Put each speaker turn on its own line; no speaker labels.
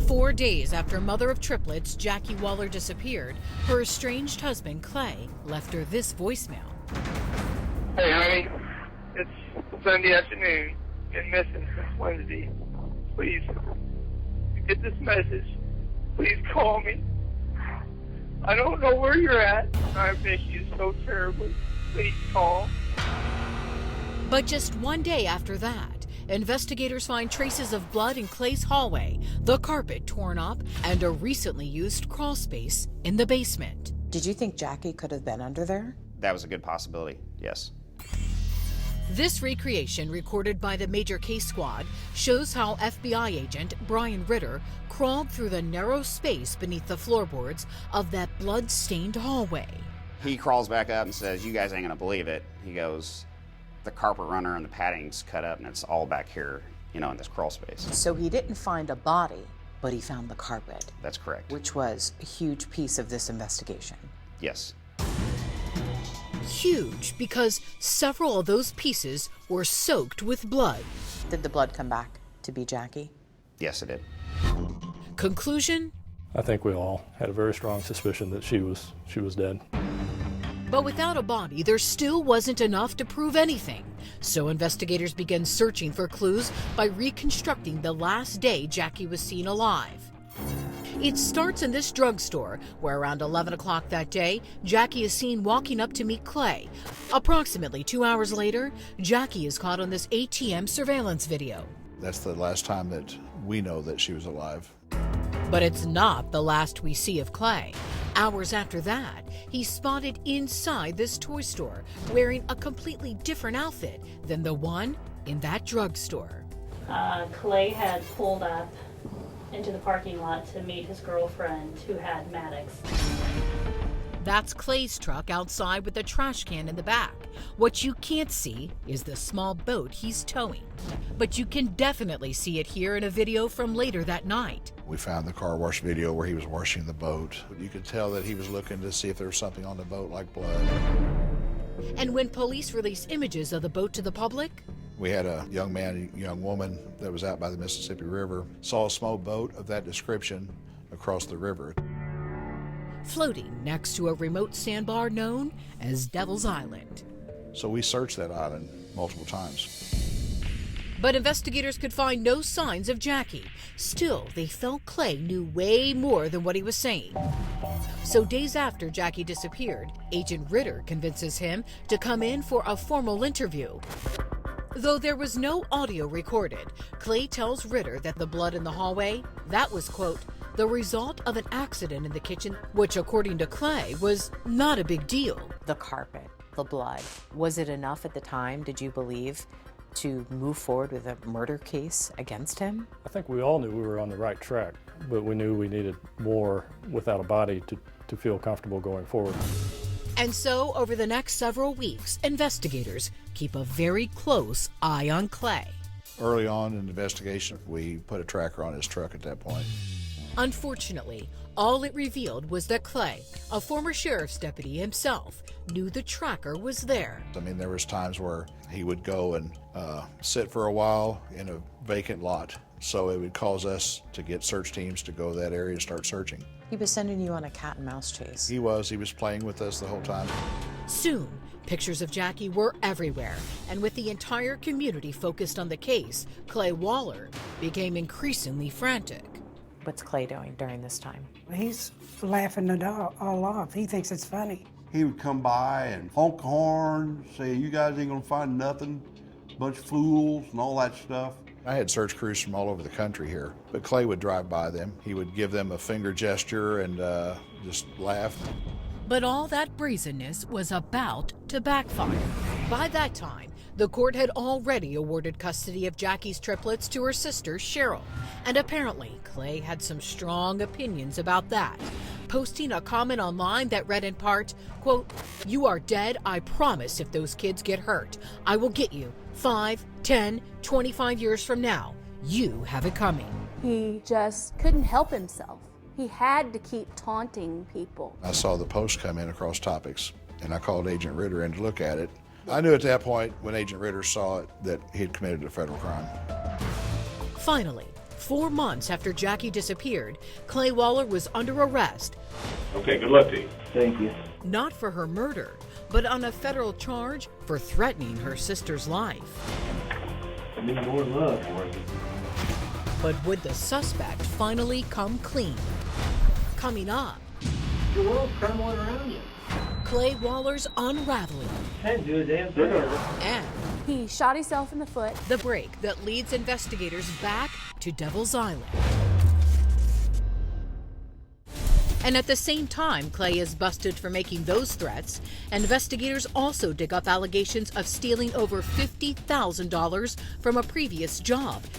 4 days after mother of triplets Jackie Waller disappeared, her estranged husband Clay left her this voicemail.
Hey honey, it's Sunday afternoon. Been missing since Wednesday. Please, get this message. Please call me. I don't know where you're at. I miss you so terribly. Please call.
But just 1 day after that, investigators find traces of blood in Clay's hallway, the carpet torn up, and a recently used crawl space in the basement.
Did you think Jackie could have been under there?
That was a good possibility, yes.
This recreation, recorded by the Major Case Squad, shows how FBI agent Brian Ritter crawled through the narrow space beneath the floorboards of that blood-stained hallway.
He crawls back up and says, "You guys ain't gonna believe it." He goes, "The carpet runner and the padding's cut up and it's all back here, in this crawl space."
So he didn't find a body, but he found the carpet.
That's correct.
Which was a huge piece of this investigation.
Yes.
Huge, because several of those pieces were soaked with blood.
Did the blood come back to be Jackie?
Yes, it did.
Conclusion?
I think we all had a very strong suspicion that she was dead.
But without a body, there still wasn't enough to prove anything. So investigators began searching for clues by reconstructing the last day Jackie was seen alive. It starts in this drugstore, where around 11 o'clock that day, Jackie is seen walking up to meet Clay. Approximately 2 hours later, Jackie is caught on this ATM surveillance video.
That's the last time that we know that she was alive.
But it's not the last we see of Clay. Hours after that, he's spotted inside this toy store, wearing a completely different outfit than the one in that drugstore.
Clay had pulled up into the parking lot to meet his girlfriend, who had Maddox.
That's Clay's truck outside with the trash can in the back. What you can't see is the small boat he's towing. But you can definitely see it here in a video from later that night.
We found the car wash video where he was washing the boat. You could tell that he was looking to see if there was something on the boat like blood.
And when police release images of the boat to the public,
we had a young man, a young woman that was out by the Mississippi River, saw a small boat of that description across the river,
floating next to a remote sandbar known as Devil's Island.
So we searched that island multiple times.
But investigators could find no signs of Jackie. Still, they felt Clay knew way more than what he was saying. So days after Jackie disappeared, Agent Ritter convinces him to come in for a formal interview. Though there was no audio recorded, Clay tells Ritter that the blood in the hallway, that was, quote, the result of an accident in the kitchen, which according to Clay was not a big deal.
The carpet, the blood, was it enough at the time, did you believe, to move forward with a murder case against him?
I think we all knew we were on the right track, but we knew we needed more without a body to feel comfortable going forward.
And so, over the next several weeks, investigators keep a very close eye on Clay.
Early on in the investigation, we put a tracker on his truck at that point.
Unfortunately, all it revealed was that Clay, a former sheriff's deputy himself, knew the tracker was there.
I mean, there was times where he would go and sit for a while in a vacant lot. So it would cause us to get search teams to go to that area and start searching.
He was sending you on a cat and mouse chase.
He was playing with us the whole time.
Soon, pictures of Jackie were everywhere, and with the entire community focused on the case, Clay Waller became increasingly frantic.
What's Clay doing during this time?
He's laughing it all off. He thinks it's funny.
He would come by and honk the horn, say, "You guys ain't gonna find nothing, bunch of fools," and all that stuff.
I had search crews from all over the country here, but Clay would drive by them. He would give them a finger gesture and just laugh.
But all that brazenness was about to backfire. By that time, the court had already awarded custody of Jackie's triplets to her sister, Cheryl. And apparently, Clay had some strong opinions about that, posting a comment online that read in part, quote, "You are dead, I promise if those kids get hurt. I will get you 5, 10, 25 years from now. You have it coming."
He just couldn't help himself. He had to keep taunting people.
I saw the post come in across topics, and I called Agent Ritter in to look at it. I knew at that point, when Agent Ritter saw it, that he had committed a federal crime.
Finally, 4 months after Jackie disappeared, Clay Waller was under arrest,
Okay, good luck to you.
Thank you.
not for her murder, but on a federal charge for threatening her sister's life.
I need more love for you.
But would the suspect finally come clean? Coming up,
The world's crumbling around you.
Clay Waller's unraveling,
Can't do a damn thing.
and
He shot himself in the foot.
the break that leads investigators back to Devil's Island. And at the same time Clay is busted for making those threats, investigators also dig up allegations of stealing over $50,000 from a previous job